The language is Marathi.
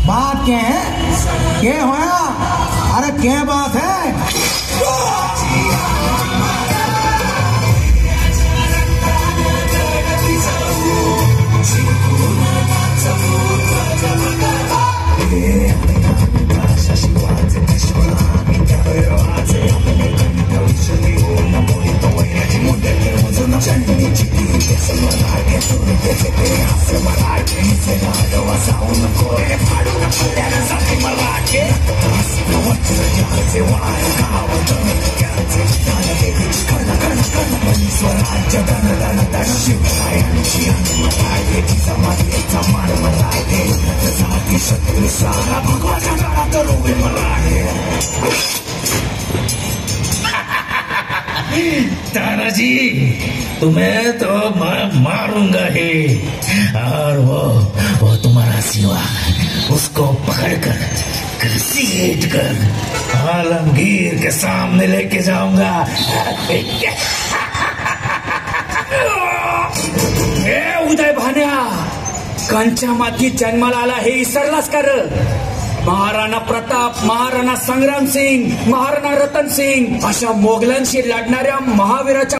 बात क्या है? क्या होया? अरे क्या बात है? तानाजी, तुम्हें तो मैं मारूंगा ही। और वो तुम्हारा सिवा उसको पकड़कर घसीट कर आलमगीर के सामने लेके जाऊंगा। ए उदय भान्या, कंच्या माती जन्माला आला हे विसरलास का र? महाराणा प्रताप, महाराणा संग्राम सिंग, महाराणा रतन सिंग अशा मोगलांशी लढणाऱ्या महावीराच्या